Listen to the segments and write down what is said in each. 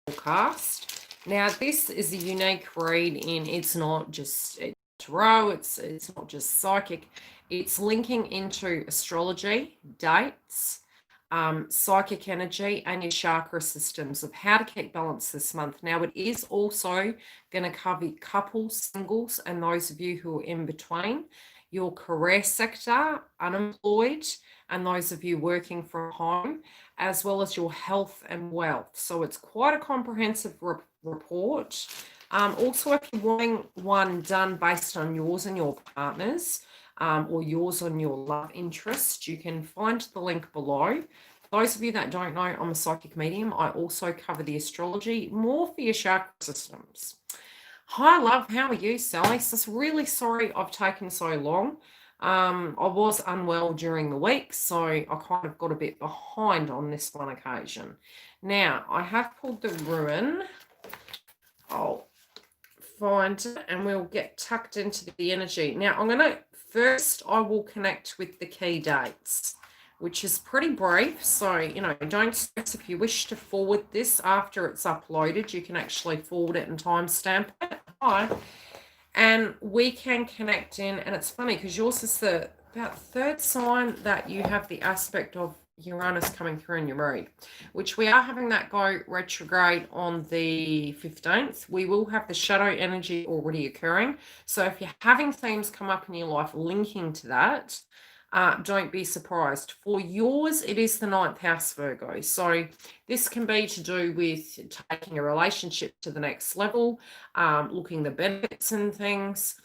forecast. Now, this is a unique read in it's not just tarot, it's not just psychic. It's linking into astrology, dates, psychic energy, and your chakra systems of how to keep balance this month. Now, it is also going to cover couples, singles, and those of you who are in between, your career sector, unemployed, and those of you working from home, as well as your health and wealth. So it's quite a comprehensive report. Also, if you're wanting one done based on yours and your partners, or yours on your love interest, you can find the link below. For those of you that don't know, I'm a psychic medium. I also cover the astrology, more for your chakra systems. Hi, love. How are you, Sally? So really sorry I've taken so long. I was unwell during the week, so I kind of got a bit behind on this one occasion. Now, I have pulled the ruin. I'll find it and we'll get tucked into the energy. Now, first I will connect with the key dates, which is pretty brief. So, don't stress. If you wish to forward this after it's uploaded, you can actually forward it and timestamp it. Hi. And we can connect in, and it's funny because yours is the about third sign that you have the aspect of Uranus coming through in your read, which we are having that go retrograde on the 15th. We will have the shadow energy already occurring. So if you're having themes come up in your life linking to that, don't be surprised. For yours, it is the 9th house, Virgo. So this can be to do with taking a relationship to the next level, looking the benefits and things.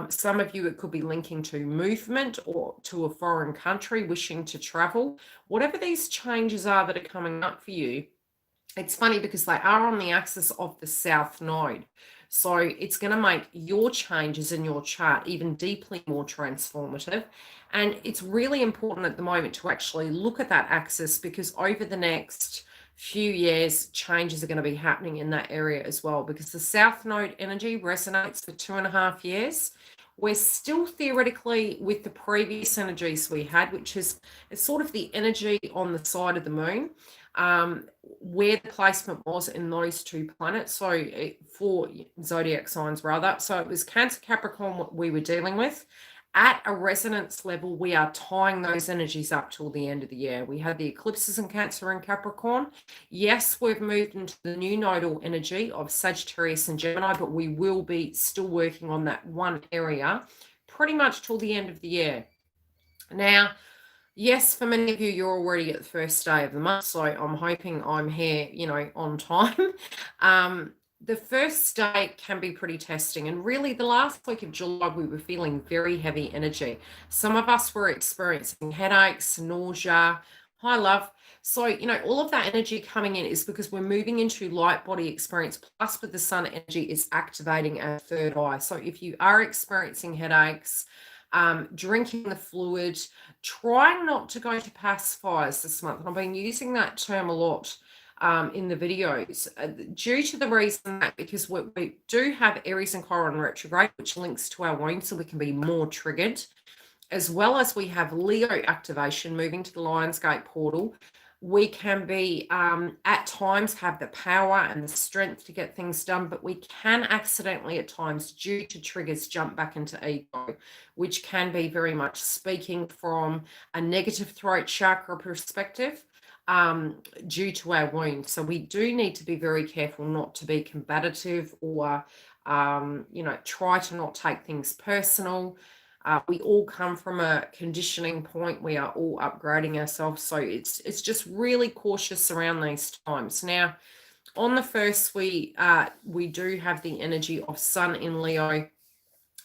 Some of you, it could be linking to movement or to a foreign country, wishing to travel. Whatever these changes are that are coming up for you, it's funny because they are on the axis of the South Node. So it's going to make your changes in your chart even deeply more transformative. And it's really important at the moment to actually look at that axis, because over the next few years, changes are going to be happening in that area as well, because the South Node energy resonates for 2.5 years. We're still theoretically with the previous energies we had, which is it's sort of the energy on the side of the moon, where the placement was in those two planets. So for zodiac signs rather. So it was Cancer, Capricorn, what we were dealing with. At a resonance level, we are tying those energies up till the end of the year. We had the eclipses in Cancer and Capricorn. Yes, we've moved into the new nodal energy of Sagittarius and Gemini, but we will be still working on that one area pretty much till the end of the year. Now, yes, for many of you, you're already at the first day of the month, so I'm hoping I'm here, on time. The first day can be pretty testing, and really the last week of July, we were feeling very heavy energy. Some of us were experiencing headaches, nausea. Hi, love. So, all of that energy coming in is because we're moving into light body experience, plus with the sun energy is activating our third eye. So if you are experiencing headaches, drinking the fluid, trying not to go to pacifiers this month. And I've been using that term a lot in the videos due to the reason that because we do have Aries and Chiron retrograde, which links to our womb, so we can be more triggered, as well as we have Leo activation moving to the Lionsgate portal. We can be at times have the power and the strength to get things done, but we can accidentally at times, due to triggers, jump back into ego, which can be very much speaking from a negative throat chakra perspective due to our wounds. So we do need to be very careful not to be combative or, try to not take things personal. We all come from a conditioning point. We are all upgrading ourselves. So it's just really cautious around these times. Now, on the first, we do have the energy of Sun in Leo,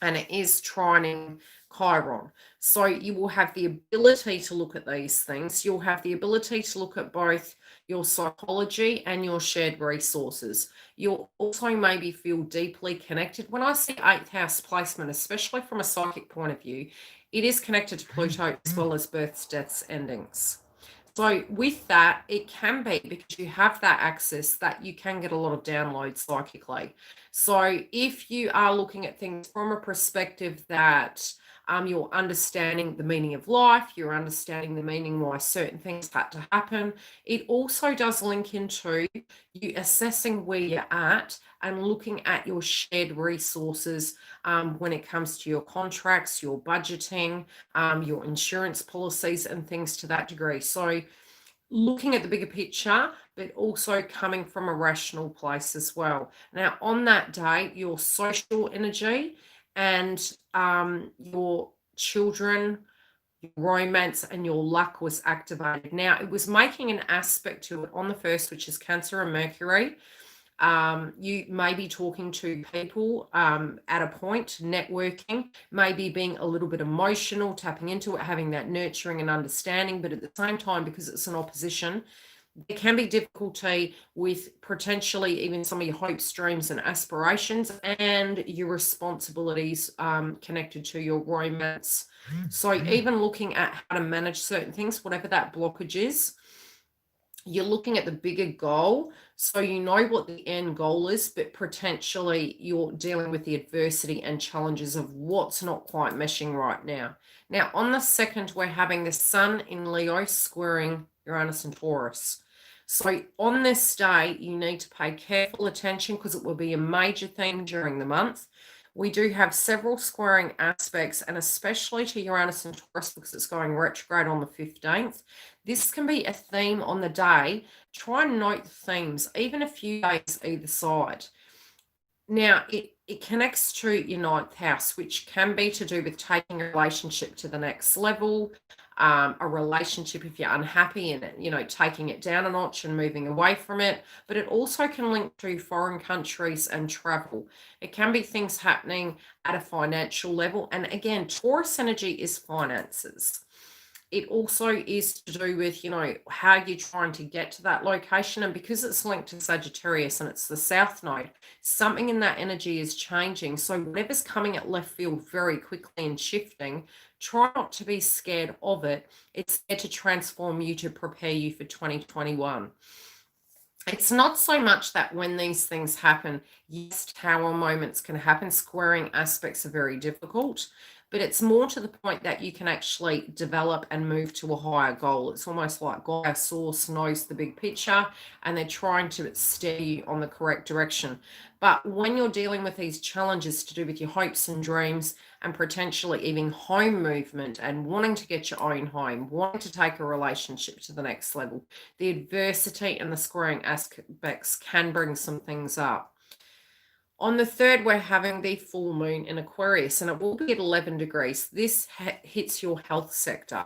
and it is trining Chiron. So you will have the ability to look at these things. You'll have the ability to look at both your psychology and your shared resources. You'll also maybe feel deeply connected. When I see 8th house placement, especially from a psychic point of view, it is connected to Pluto as well as births, deaths, endings. So with that, it can be because you have that access that you can get a lot of downloads psychically. So if you are looking at things from a perspective that You're understanding the meaning of life. You're understanding the meaning why certain things had to happen. It also does link into you assessing where you're at and looking at your shared resources when it comes to your contracts, your budgeting, your insurance policies, and things to that degree. So looking at the bigger picture, but also coming from a rational place as well. Now, on that day, your social energy and your children, your romance, and your luck was activated. Now, it was making an aspect to it on the first, which is Cancer and Mercury. You may be talking to people at a point, networking, maybe being a little bit emotional, tapping into it, having that nurturing and understanding. But at the same time, because it's an opposition, there can be difficulty with potentially even some of your hopes, dreams, and aspirations and your responsibilities connected to your romance. So even looking at how to manage certain things, whatever that blockage is, you're looking at the bigger goal. So you know what the end goal is, but potentially you're dealing with the adversity and challenges of what's not quite meshing right now. Now, on the second, we're having the Sun in Leo squaring Uranus and Taurus. So on this day, you need to pay careful attention because it will be a major theme during the month. We do have several squaring aspects, and especially to Uranus and Taurus because it's going retrograde on the 15th. This can be a theme on the day. Try and note the themes, even a few days either side. Now, it connects to your ninth house, which can be to do with taking a relationship to the next level, a relationship if you're unhappy and, taking it down a notch and moving away from it. But it also can link to foreign countries and travel. It can be things happening at a financial level. And again, Taurus energy is finances. It also is to do with, how you're trying to get to that location. And because it's linked to Sagittarius and it's the South Node, something in that energy is changing. So whatever's coming at left field very quickly and shifting, try not to be scared of it. It's there to transform you, to prepare you for 2021. It's not so much that when these things happen, yes, tower moments can happen. Squaring aspects are very difficult, but it's more to the point that you can actually develop and move to a higher goal. It's almost like Gaia Source knows the big picture and they're trying to steer you on the correct direction. But when you're dealing with these challenges to do with your hopes and dreams and potentially even home movement and wanting to get your own home, wanting to take a relationship to the next level, the adversity and the squaring aspects can bring some things up. On the third, we're having the full moon in Aquarius, and it will be at 11 degrees. This hits your health sector.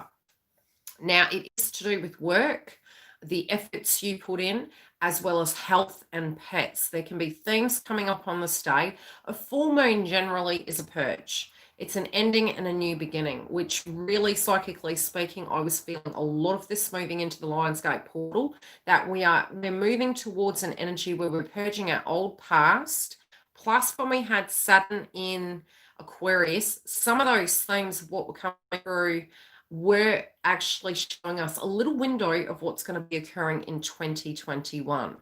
Now, it is to do with work, the efforts you put in, as well as health and pets. There can be themes coming up on this day. A full moon generally is a purge. It's an ending and a new beginning, which really, psychically speaking, I was feeling a lot of this moving into the Lionsgate portal, that we're moving towards an energy where we're purging our old past. Plus, when we had Saturn in Aquarius, some of those themes of what were coming through were actually showing us a little window of what's going to be occurring in 2021.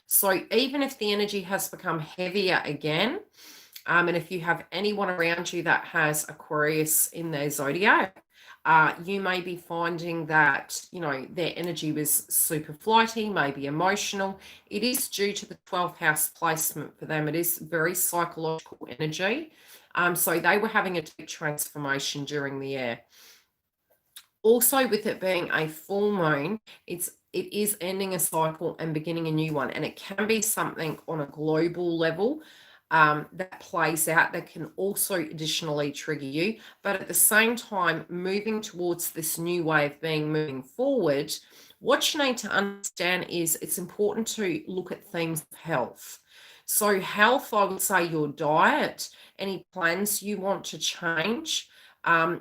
So even if the energy has become heavier again, and if you have anyone around you that has Aquarius in their zodiac, you may be finding that, their energy was super flighty, maybe emotional. It is due to the 12th house placement for them. It is very psychological energy. So they were having a deep transformation during the year. Also, with it being a full moon, it is ending a cycle and beginning a new one. And it can be something on a global level that plays out that can also additionally trigger you. But at the same time, moving towards this new way of being moving forward, what you need to understand is it's important to look at themes of health. So health, I would say your diet, any plans you want to change,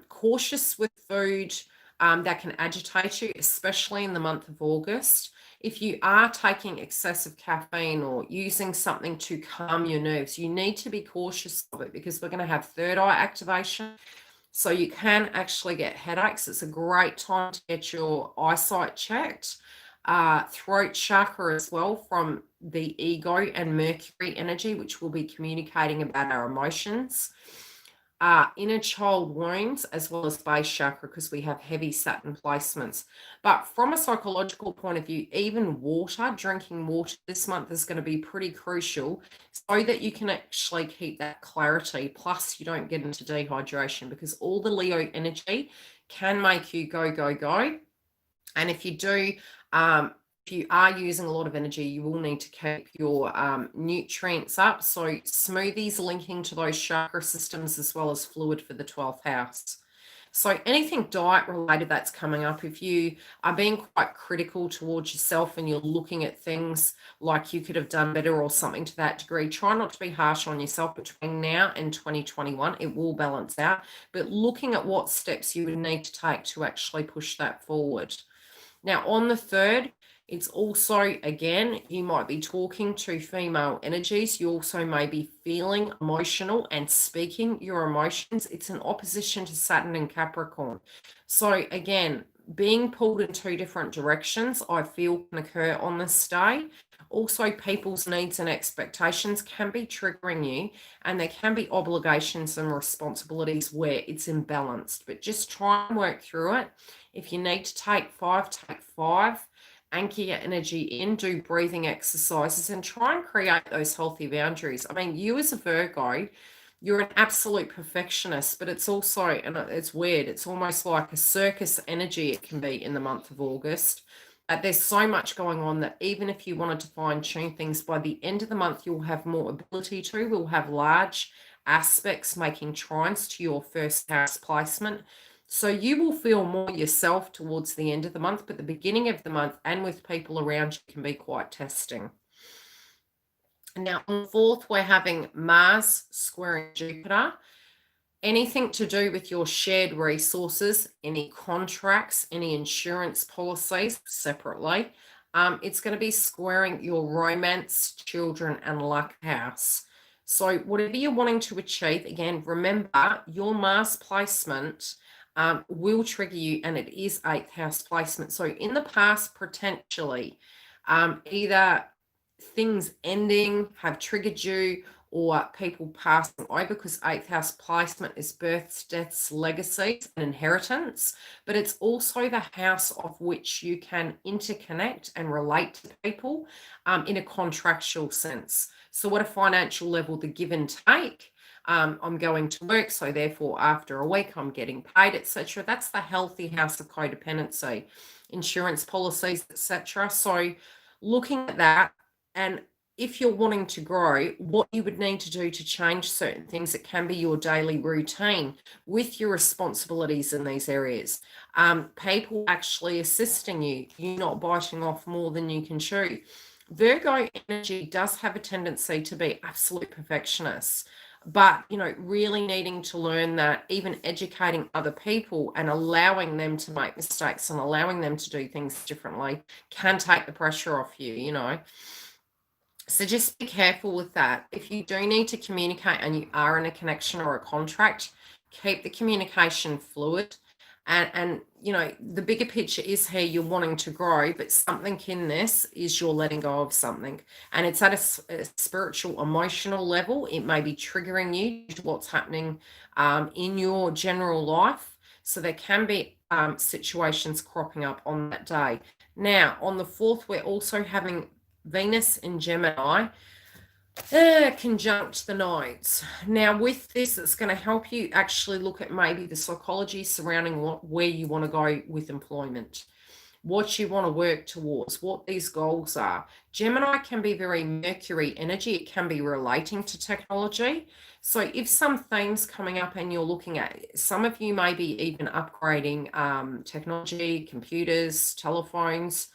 cautious with food that can agitate you, especially in the month of August. If you are taking excessive caffeine or using something to calm your nerves, you need to be cautious of it because we're going to have third eye activation. So you can actually get headaches. It's a great time to get your eyesight checked. Throat chakra as well, from the ego and Mercury energy, which will be communicating about our emotions. inner child wounds as well as base chakra, because we have heavy Saturn placements. But from a psychological point of view, even water, drinking water this month is going to be pretty crucial so that you can actually keep that clarity. Plus, you don't get into dehydration, because all the Leo energy can make you go, go, go. And if you do, if you are using a lot of energy, you will need to keep your nutrients up. So smoothies linking to those chakra systems, as well as fluid for the 12th house. So anything diet related that's coming up, if you are being quite critical towards yourself and you're looking at things like you could have done better or something to that degree, try not to be harsh on yourself. Between now and 2021, it will balance out. But looking at what steps you would need to take to actually push that forward. Now, on the 3rd, it's also, again, you might be talking to female energies. You also may be feeling emotional and speaking your emotions. It's an opposition to Saturn and Capricorn. So, again, being pulled in two different directions, I feel, can occur on this day. Also, people's needs and expectations can be triggering you, and there can be obligations and responsibilities where it's imbalanced. But just try and work through it. If you need to take 5, take 5. Anchor your energy in, do breathing exercises, and try and create those healthy boundaries. I mean, you as a Virgo, you're an absolute perfectionist, but it's also, and it's weird, it's almost like a circus energy it can be in the month of August. There's so much going on that even if you wanted to fine tune things, by the end of the month, you'll have more ability to. We'll have large aspects making trines to your first house placement. So you will feel more yourself towards the end of the month, but the beginning of the month and with people around you can be quite testing. Now, on the 4th, we're having Mars squaring Jupiter. Anything to do with your shared resources, any contracts, any insurance policies separately, it's going to be squaring your romance, children, and luck house. So whatever you're wanting to achieve, again, remember your Mars placement will trigger you, and it is 8th house placement. So in the past, potentially, either things ending have triggered you, or people passing over, because 8th house placement is births, deaths, legacies, and inheritance. But it's also the house of which you can interconnect and relate to people in a contractual sense. So at a financial level, the give and take, I'm going to work, so therefore after a week I'm getting paid, etc. That's the healthy house of codependency, insurance policies, etc. So looking at that, and if you're wanting to grow, what you would need to do to change certain things, it can be your daily routine with your responsibilities in these areas. People actually assisting you, you not biting off more than you can chew. Virgo energy does have a tendency to be absolute perfectionists, but really needing to learn that even educating other people and allowing them to make mistakes and allowing them to do things differently can take the pressure off you. So just be careful with that. If you do need to communicate and you are in a connection or a contract, keep the communication fluid. And the bigger picture is here, you're wanting to grow, but something in this is you're letting go of something. And it's at a spiritual, emotional level. It may be triggering you to what's happening in your general life. So there can be situations cropping up on that day. Now, on the 4th, we're also having Venus in Gemini conjunct the nodes. Now, with this, it's going to help you actually look at maybe the psychology surrounding where you want to go with employment, what you want to work towards, what these goals are. Gemini can be very Mercury energy. It can be relating to technology. So if some themes coming up and you're looking at, some of you may be even upgrading technology, computers, telephones,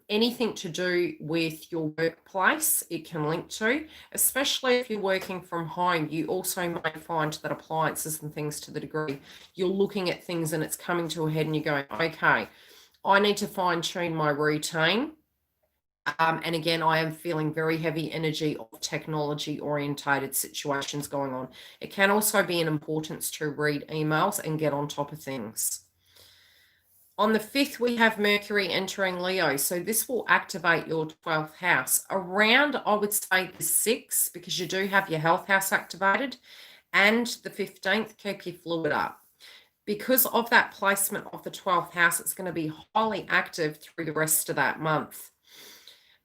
anything to do with your workplace, it can link to, especially if you're working from home. You also may find that appliances and things, to the degree you're looking at things and it's coming to a head and you're going, okay, I need to fine tune my routine. And again, I am feeling very heavy energy of technology orientated situations going on. It can also be an importance to read emails and get on top of things. On the 5th, we have Mercury entering Leo. So this will activate your 12th house around, I would say, the 6th, because you do have your health house activated. And the 15th, keep your fluid up. Because of that placement of the 12th house, it's going to be highly active through the rest of that month.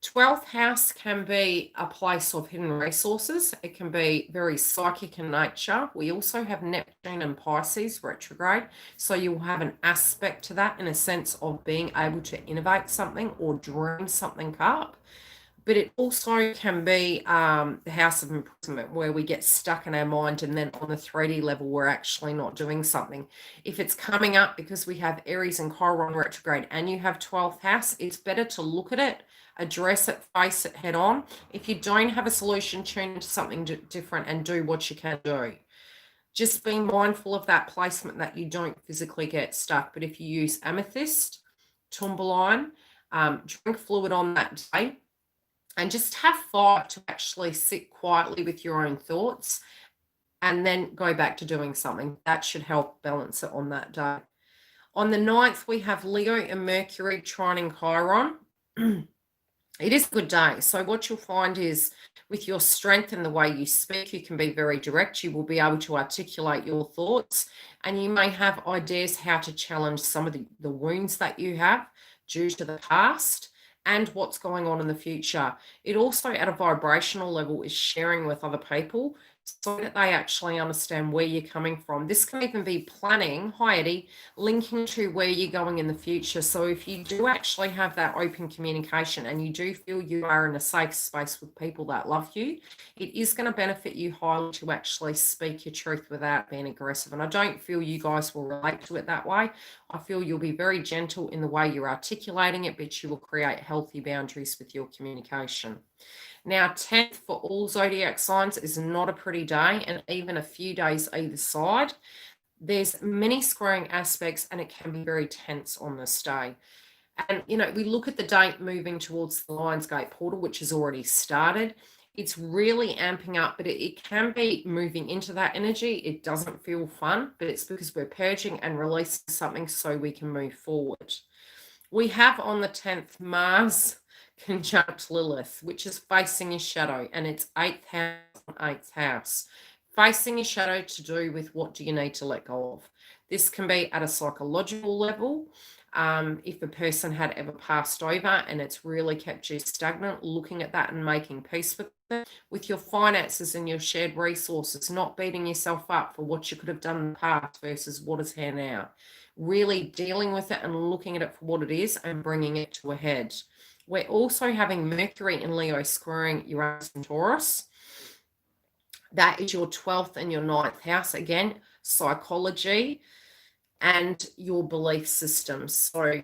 12th house can be a place of hidden resources. It can be very psychic in nature. We also have Neptune and Pisces retrograde. So you'll have an aspect to that in a sense of being able to innovate something or dream something up. But it also can be the house of imprisonment, where we get stuck in our mind, and then on the 3D level, we're actually not doing something. If it's coming up because we have Aries and Chiron retrograde and you have 12th house, it's better to look at it, address it, face it head on. If you don't have a solution, tune into something different and do what you can do. Just be mindful of that placement that you don't physically get stuck. But if you use amethyst, tourmaline, drink fluid on that day, and just have 5 to actually sit quietly with your own thoughts and then go back to doing something. That should help balance it on that day. On the 9th, we have Leo and Mercury trining Chiron. It is a good day. So what you'll find is with your strength and the way you speak, you can be very direct. You will be able to articulate your thoughts, and you may have ideas how to challenge some of the wounds that you have due to the past and what's going on in the future. It also, at a vibrational level, is sharing with other people so that they actually understand where you're coming from. This can even be planning, hi Eddie, linking to where you're going in the future. So if you do actually have that open communication and you do feel you are in a safe space with people that love you, it is going to benefit you highly to actually speak your truth without being aggressive. And I don't feel you guys will relate to it that way. I feel you'll be very gentle in the way you're articulating it, but you will create healthy boundaries with your communication. Now, 10th for all zodiac signs is not a pretty day, and even a few days either side. There's many squaring aspects, and it can be very tense on this day. And, we look at the date moving towards the Lionsgate portal, which has already started. It's really amping up, but it can be moving into that energy. It doesn't feel fun, but it's because we're purging and releasing something so we can move forward. We have on the 10th Mars conjunct Lilith, which is facing a shadow, and it's 8th house, 8th house. Facing a shadow to do with what do you need to let go of. This can be at a psychological level. If a person had ever passed over and it's really kept you stagnant, looking at that and making peace with it. With your finances and your shared resources, not beating yourself up for what you could have done in the past versus what is here now. Really dealing with it and looking at it for what it is and bringing it to a head. We're also having Mercury in Leo squaring Uranus and Taurus. That is your 12th and your 9th house. Again, psychology and your belief systems. So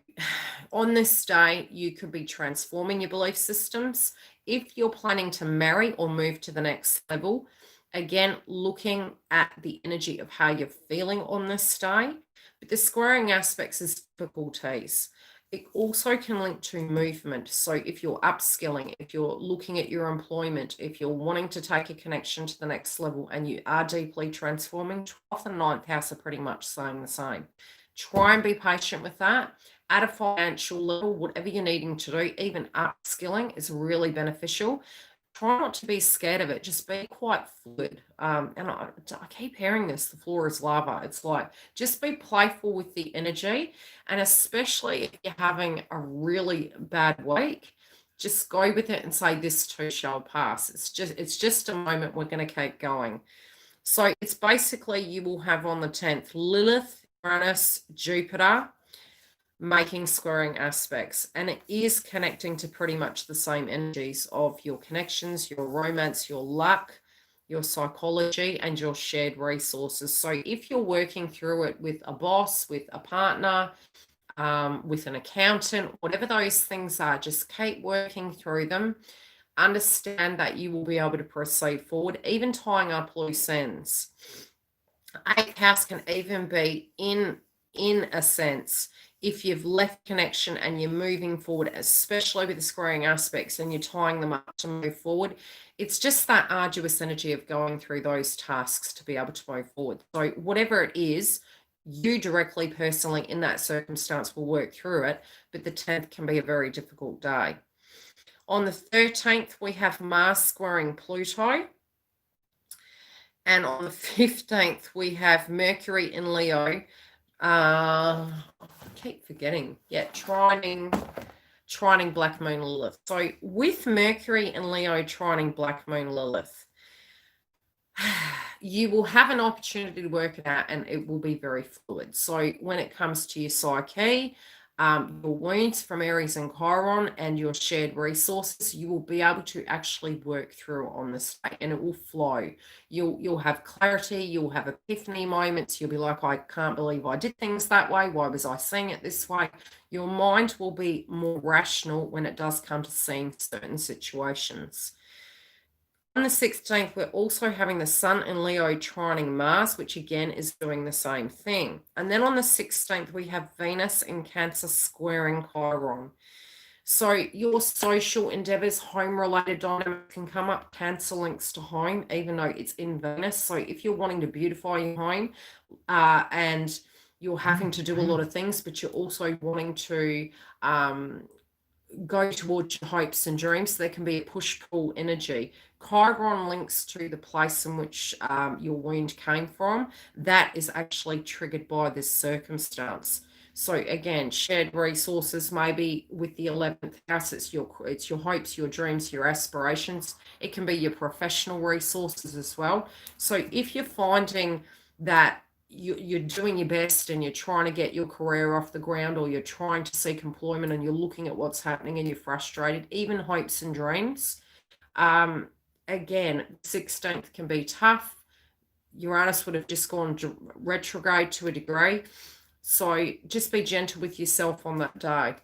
on this day, you could be transforming your belief systems. If you're planning to marry or move to the next level, again, looking at the energy of how you're feeling on this day. But the squaring aspects is difficulties. It also can link to movement. So if you're upskilling, if you're looking at your employment, if you're wanting to take a connection to the next level and you are deeply transforming, 12th and 9th house are pretty much saying the same. Try and be patient with that. At a financial level, whatever you're needing to do, even upskilling is really beneficial. Try not to be scared of it. Just be quite fluid. And I keep hearing this, the floor is lava. It's like, just be playful with the energy. And especially if you're having a really bad week, just go with it and say, this too shall pass. It's just a moment. We're going to keep going. So it's basically, you will have on the 10th, Lilith, Uranus, Jupiter, making squaring aspects, and it is connecting to pretty much the same energies of your connections, your romance, your luck, your psychology, and your shared resources. So if you're working through it with a boss, with a partner, with an accountant, whatever those things are, just keep working through them. Understand that you will be able to proceed forward, even tying up loose ends. 8th house can even be in a sense, if you've left connection and you're moving forward, especially with the squaring aspects, and you're tying them up to move forward, it's just that arduous energy of going through those tasks to be able to move forward. So whatever it is, you directly, personally, in that circumstance will work through it, but the 10th can be a very difficult day. On the 13th, we have Mars squaring Pluto. And on the 15th, we have Mercury in Leo. I keep forgetting. Yeah, trining Black Moon Lilith. So with Mercury and Leo trining Black Moon Lilith, you will have an opportunity to work it out, and it will be very fluid. So when it comes to your psyche, your wounds from Aries and Chiron, and your shared resources, you will be able to actually work through on this day, and it will flow. You'll have clarity. You'll have epiphany moments. You'll be like, I can't believe I did things that way. Why was I seeing it this way? Your mind will be more rational when it does come to seeing certain situations. On the 16th, we're also having the Sun in Leo trining Mars, which again is doing the same thing. And then on the 16th, we have Venus in Cancer squaring Chiron. So your social endeavors, home-related dynamics can come up. Cancer links to home, even though it's in Venus. So if you're wanting to beautify your home, and you're having to do a lot of things, but you're also wanting to go towards your hopes and dreams, there can be a push-pull energy. Chiron links to the place in which your wound came from. That is actually triggered by this circumstance. So again, shared resources, maybe with the 11th house, it's your hopes, your dreams, your aspirations. It can be your professional resources as well. So if you're finding that you're doing your best and you're trying to get your career off the ground, or you're trying to seek employment and you're looking at what's happening and you're frustrated, even hopes and dreams, again, 16th can be tough. Uranus would have just gone retrograde to a degree. So just be gentle with yourself on that day.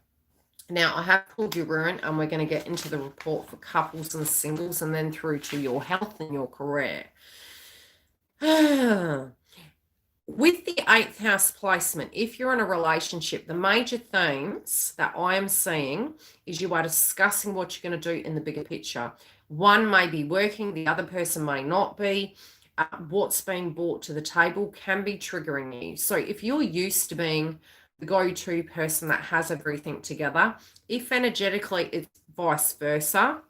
Now, I have pulled your rune, and we're going to get into the report for couples and singles, and then through to your health and your career. With the 8th house placement, if you're in a relationship, the major themes that I am seeing is you are discussing what you're going to do in the bigger picture. One may be working, the other person may not be. What's being brought to the table can be triggering you. So if you're used to being the go-to person that has everything together, if energetically it's vice versa,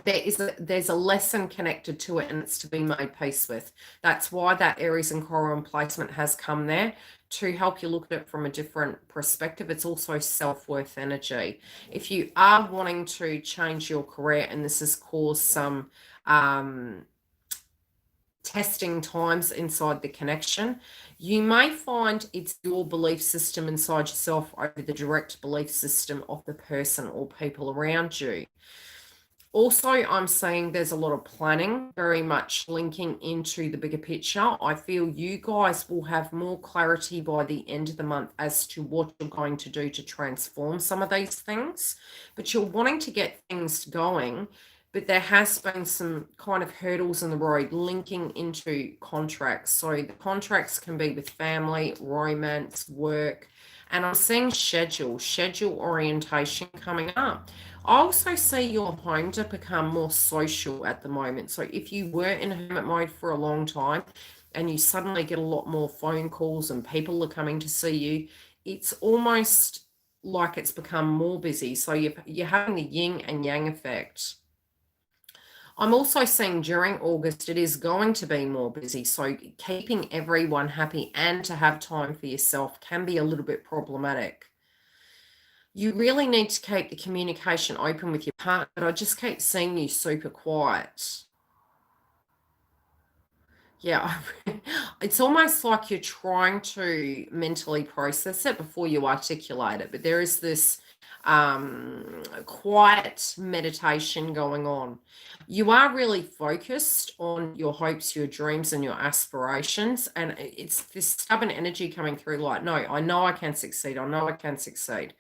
there's a lesson connected to it, and it's to be made peace with. That's why that Aries and Chiron placement has come there, to help you look at it from a different perspective. It's also self-worth energy. If you are wanting to change your career and this has caused some testing times inside the connection, you may find it's your belief system inside yourself over the direct belief system of the person or people around you. Also, I'm saying there's a lot of planning, very much linking into the bigger picture. I feel you guys will have more clarity by the end of the month as to what you're going to do to transform some of these things. But you're wanting to get things going, but there has been some kind of hurdles in the road linking into contracts. So the contracts can be with family, romance, work, and I'm seeing schedule orientation coming up. I also see your home to become more social at the moment. So if you were in hermit mode for a long time and you suddenly get a lot more phone calls and people are coming to see you, it's almost like it's become more busy. So you're having the yin and yang effect. I'm also seeing during August, it is going to be more busy. So keeping everyone happy and to have time for yourself can be a little bit problematic. You really need to keep the communication open with your partner, but I just keep seeing you super quiet. Yeah, it's almost like you're trying to mentally process it before you articulate it, but there is this quiet meditation going on. You are really focused on your hopes, your dreams, and your aspirations, and it's this stubborn energy coming through like, no, I know I can succeed. I know I can succeed.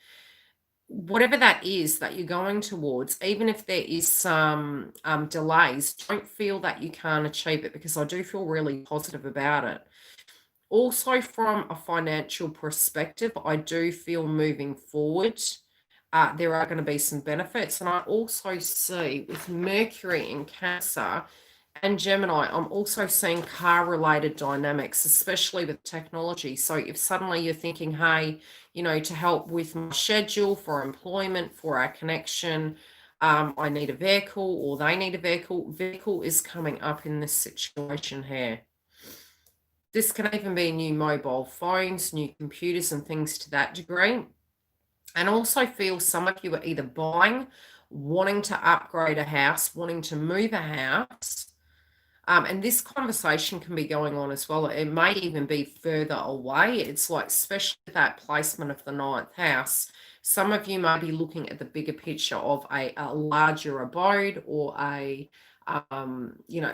Whatever that is that you're going towards, even if there is some delays, don't feel that you can't achieve it, because I do feel really positive about it. Also, from a financial perspective, I do feel moving forward, there are going to be some benefits. And I also see with Mercury in Cancer and Gemini, I'm also seeing car-related dynamics, especially with technology. So if suddenly you're thinking, hey, to help with my schedule, for employment, for our connection, I need a vehicle, or they need a vehicle. Vehicle is coming up in this situation here. This can even be new mobile phones, new computers, and things to that degree. And also feel some of you are either buying, wanting to upgrade a house, wanting to move a house. And this conversation can be going on as well. It may even be further away. It's like, especially that placement of the ninth house. Some of you may be looking at the bigger picture of a larger abode, or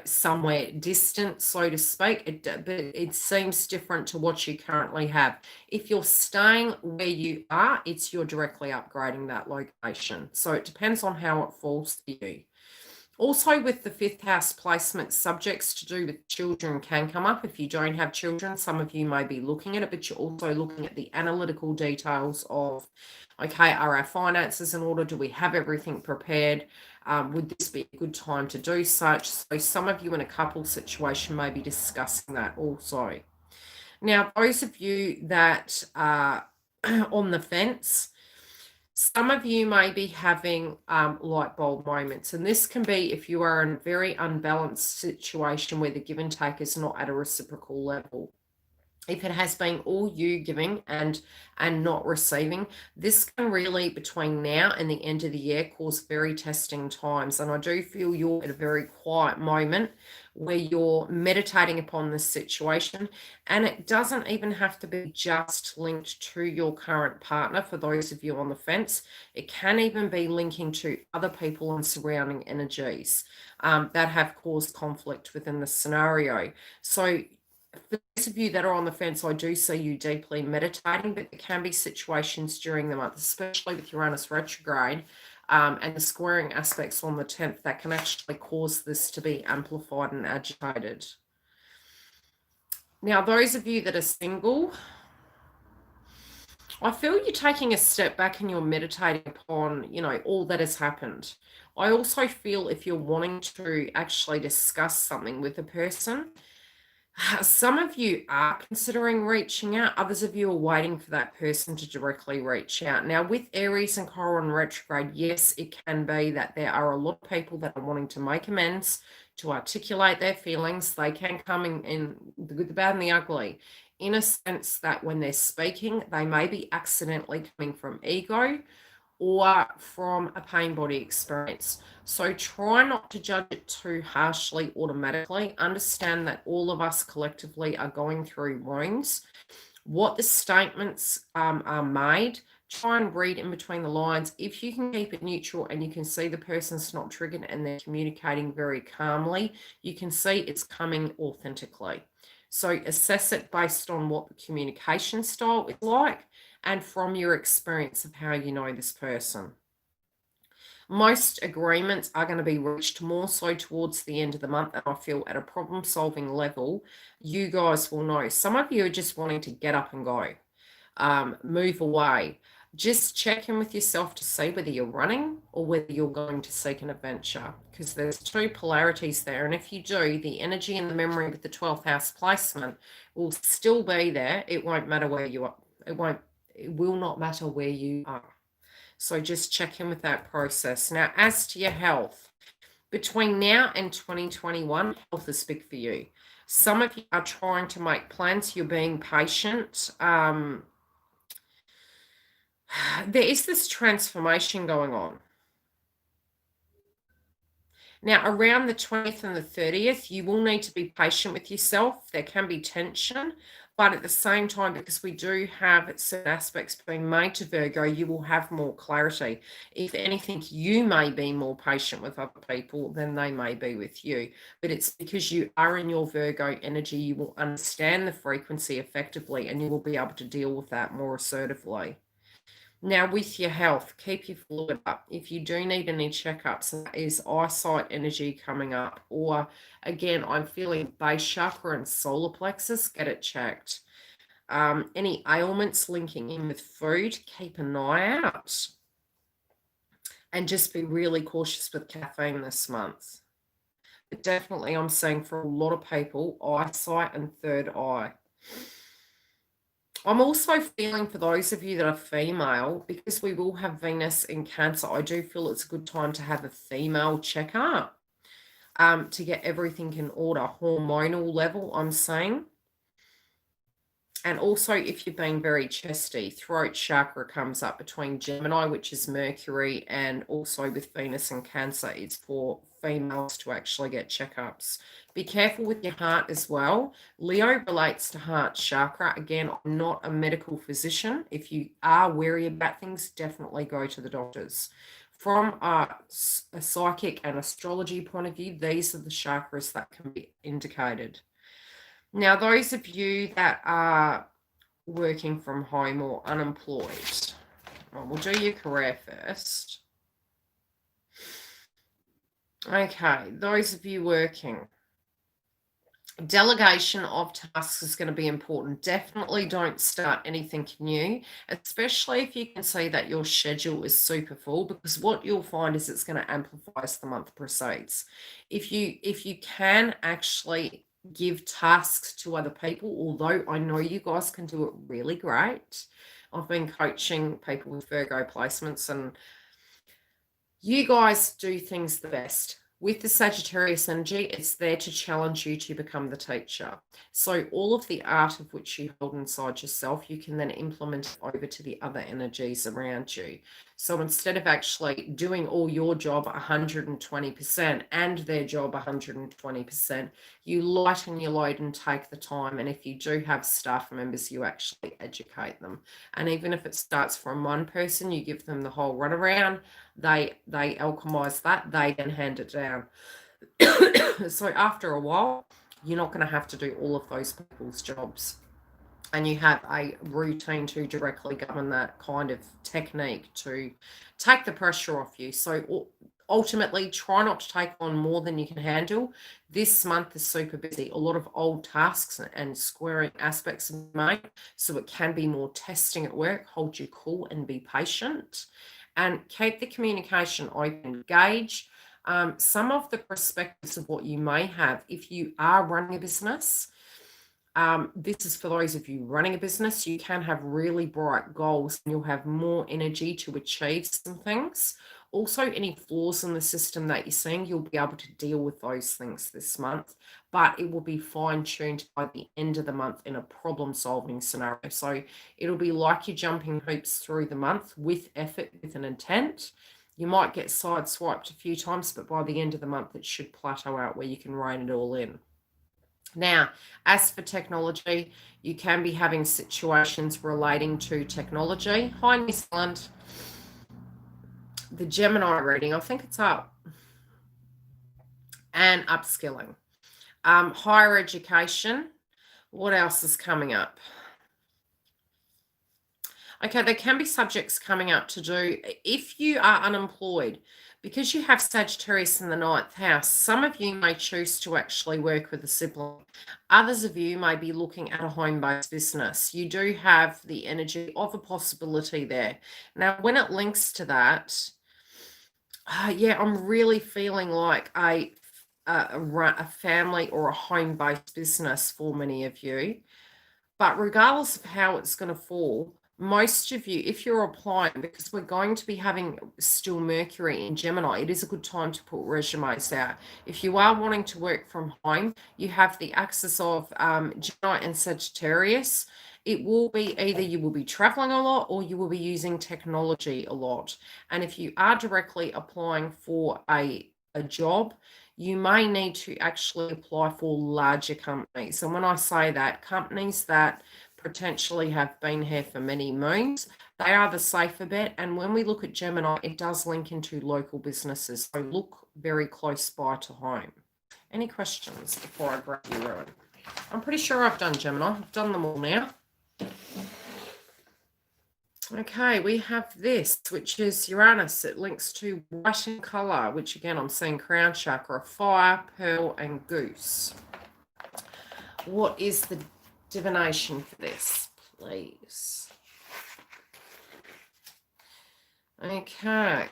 somewhere distant, so to speak. But it seems different to what you currently have. If you're staying where you are, you're directly upgrading that location. So it depends on how it falls for you. Also, with the fifth house placement, subjects to do with children can come up. If you don't have children, some of you may be looking at it, but you're also looking at the analytical details of, okay, are our finances in order? Do we have everything prepared? Would this be a good time to do such? So some of you in a couple situation may be discussing that also. Now, those of you that are on the fence, some of you may be having light bulb moments, and this can be if you are in a very unbalanced situation where the give and take is not at a reciprocal level. If it has been all you giving and not receiving, this can really, between now and the end of the year, cause very testing times. And I do feel you're at a very quiet moment where you're meditating upon this situation. And it doesn't even have to be just linked to your current partner. For those of you on the fence, it can even be linking to other people and surrounding energies that have caused conflict within the scenario. So for those of you that are on the fence, I do see you deeply meditating, but there can be situations during the month, especially with Uranus retrograde and the squaring aspects on the 10th, that can actually cause this to be amplified and agitated. Now, those of you that are single, I feel you're taking a step back and you're meditating upon, all that has happened. I also feel if you're wanting to actually discuss something with a person, some of you are considering reaching out. Others of you are waiting for that person to directly reach out. Now, with Aries and Chiron retrograde, yes, it can be that there are a lot of people that are wanting to make amends, to articulate their feelings. They can come in the good, the bad, and the ugly, in a sense that when they're speaking, they may be accidentally coming from ego or from a pain body experience. So try not to judge it too harshly automatically. Understand that all of us collectively are going through wounds. What the statements are made, try and read in between the lines. If you can keep it neutral and you can see the person's not triggered and they're communicating very calmly, you can see it's coming authentically. So assess it based on what the communication style is like and from your experience of how you know this person. Most agreements are going to be reached more so towards the end of the month, and I feel at a problem-solving level, you guys will know. Some of you are just wanting to get up and go, move away. Just check in with yourself to see whether you're running or whether you're going to seek an adventure, because there's two polarities there. And if you do, the energy and the memory with the 12th house placement will still be there. It won't matter where you are. It will not matter where you are. So just check in with that process. Now, as to your health, between now and 2021, health is big for you. Some of you are trying to make plans. You're being patient. There is this transformation going on. Now, around the 20th and the 30th, you will need to be patient with yourself. There can be tension, but at the same time, because we do have certain aspects being made to Virgo, you will have more clarity. If anything, you may be more patient with other people than they may be with you. But it's because you are in your Virgo energy, you will understand the frequency effectively and you will be able to deal with that more assertively. Now, with your health, keep your fluid up. If you do need any checkups, that is eyesight energy coming up. Or, again, I'm feeling base chakra and solar plexus, get it checked. Any ailments linking in with food, keep an eye out. And just be really cautious with caffeine this month. But definitely, I'm saying for a lot of people, eyesight and third eye. I'm also feeling for those of you that are female, because we will have Venus in Cancer, I do feel it's a good time to have a female checkup to get everything in order, hormonal level, I'm saying. And also, if you're being very chesty, throat chakra comes up between Gemini, which is Mercury, and also with Venus and Cancer, it's for females to actually get checkups. Be careful with your heart as well. Leo relates to heart chakra. Again, I'm not a medical physician. If you are wary about things, definitely go to the doctors. From a psychic and astrology point of view, these are the chakras that can be indicated. Now, those of you that are working from home or unemployed, well, we'll do your career first. Okay, those of you working, delegation of tasks is going to be important. Definitely don't start anything new, especially if you can see that your schedule is super full, because what you'll find is it's going to amplify as the month proceeds. If you can actually give tasks to other people, although I know you guys can do it really great. I've been coaching people with Virgo placements, and you guys do things the best. With the Sagittarius energy, it's there to challenge you to become the teacher. So all of the art of which you hold inside yourself, you can then implement it over to the other energies around you. So instead of actually doing all your job 120% and their job 120%, you lighten your load and take the time. And if you do have staff members, you actually educate them. And even if it starts from one person, you give them the whole runaround. They alchemize that, they then hand it down. So after a while, you're not going to have to do all of those people's jobs, and you have a routine to directly govern that kind of technique to take the pressure off you. So ultimately, try not to take on more than you can handle. This month is super busy. A lot of old tasks and squaring aspects are made, so it can be more testing at work. Hold your cool and be patient, and keep the communication open. Gauge some of the perspectives of what you may have if you are running a business. This is for those of you running a business. You can have really bright goals and you'll have more energy to achieve some things. Also, any flaws in the system that you're seeing, you'll be able to deal with those things this month, but it will be fine-tuned by the end of the month in a problem-solving scenario. So it'll be like you're jumping hoops through the month with effort, with an intent. You might get sideswiped a few times, but by the end of the month, it should plateau out where you can rein it all in. Now, as for technology, you can be having situations relating to technology. Hi, New Zealand. The Gemini reading, I think it's up. And upskilling. Higher education. What else is coming up? Okay, there can be subjects coming up to do, if you are unemployed, because you have Sagittarius in the 9th house, some of you may choose to actually work with a sibling. Others of you may be looking at a home-based business. You do have the energy of a possibility there. Now, when it links to that, yeah, I'm really feeling like a family or a home-based business for many of you. But regardless of how it's going to fall, most of you, if you're applying, because we're going to be having still Mercury in Gemini, it is a good time to put resumes out. If you are wanting to work from home, you have the axis of Gemini and Sagittarius. It will be either you will be traveling a lot or you will be using technology a lot. And if you are directly applying for a job, you may need to actually apply for larger companies. And when I say that, companies that potentially have been here for many moons, they are the safer bet. And when we look at Gemini, it does link into local businesses. So look very close by to home. Any questions before I grab you, Rowan? I'm pretty sure I've done Gemini. I've done them all now. Okay, we have this, which is Uranus. It links to white in color, which again, I'm seeing crown chakra, fire, pearl, and goose. What is the divination for this, please? Okay.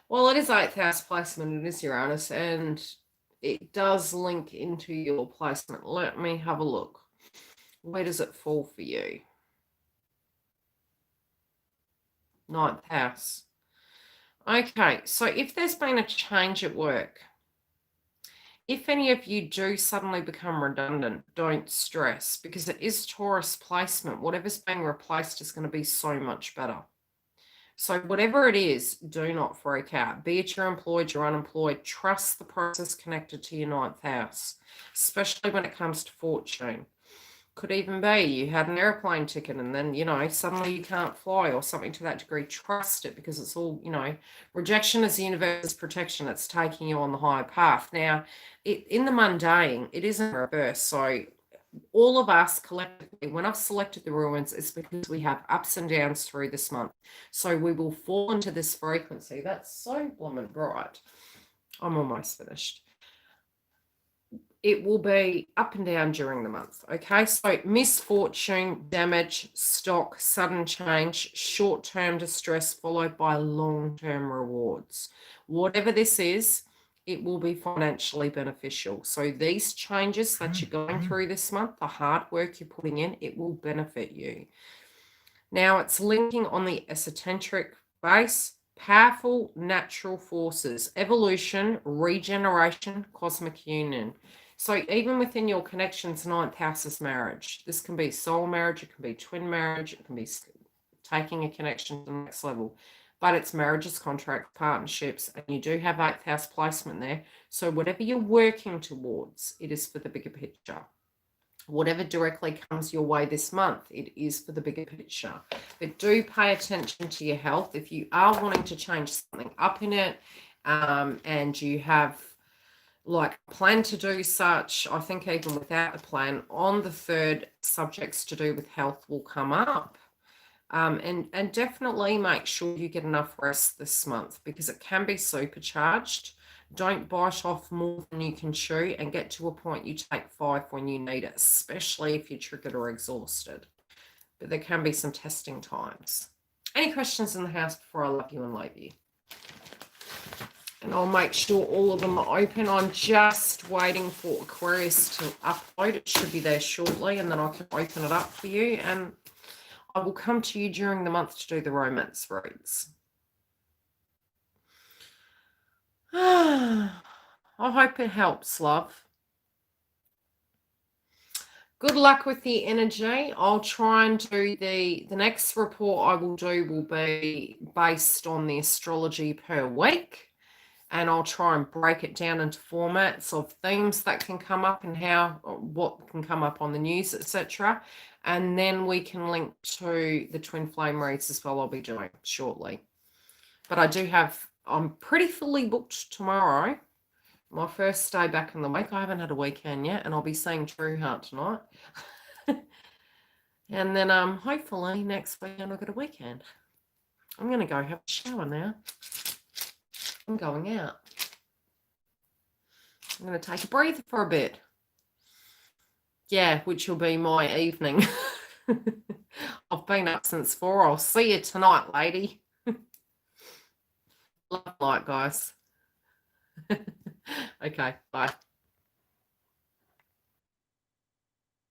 Well, it is 8th house placement. It is Uranus, and it does link into your placement. Let me have a look. Where does it fall for you? Ninth house. Okay, so if there's been a change at work, if any of you do suddenly become redundant, don't stress, because it is Taurus placement. Whatever's being replaced is going to be so much better. So whatever it is, do not freak out. Be it you're employed, you're unemployed, trust the process connected to your ninth house, especially when it comes to fortune. Could even be you had an airplane ticket and then, suddenly you can't fly or something to that degree. Trust it, because it's all, rejection is the universe's protection. It's taking you on the higher path. Now, in the mundane, it is in reverse. So all of us collectively, when I've selected the ruins, it's because we have ups and downs through this month. So we will fall into this frequency. That's so blooming bright. I'm almost finished. It will be up and down during the month. Okay, so misfortune, damage, stock, sudden change, short-term distress followed by long-term rewards. Whatever this is, it will be financially beneficial. So these changes that you're going through this month, the hard work you're putting in, it will benefit you. Now it's linking on the esoteric base, powerful natural forces, evolution, regeneration, cosmic union. So even within your connections, ninth house is marriage. This can be soul marriage, it can be twin marriage, it can be taking a connection to the next level. But it's marriages, contracts, partnerships, and you do have eighth house placement there. So whatever you're working towards, it is for the bigger picture. Whatever directly comes your way this month, it is for the bigger picture. But do pay attention to your health. If you are wanting to change something up in it, and you have like plan to do such, I think even without a plan, on the 3rd, subjects to do with health will come up. And definitely make sure you get enough rest this month, because it can be supercharged. Don't bite off more than you can chew, and get to a point you take 5 when you need it, especially if you're triggered or exhausted. But there can be some testing times. Any questions in the house before I love you and leave you? And I'll make sure all of them are open. I'm just waiting for Aquarius to upload. It should be there shortly, and then I can open it up for you. And I will come to you during the month to do the romance reads. I hope it helps, love. Good luck with the energy. I'll try and do the next report I will do will be based on the astrology per week. And I'll try and break it down into formats of themes that can come up and what can come up on the news, etc. And then we can link to the twin flame reads as well. I'll be doing shortly. But I'm pretty fully booked tomorrow. My first day back in the week. I haven't had a weekend yet, and I'll be seeing True Heart tonight. And then hopefully next weekend I'll get a weekend. I'm going to go have a shower now. I'm going out. I'm going to take a breather for a bit. Yeah, which will be my evening. I've been up since 4. I'll see you tonight, lady. Love light, guys. Okay, bye.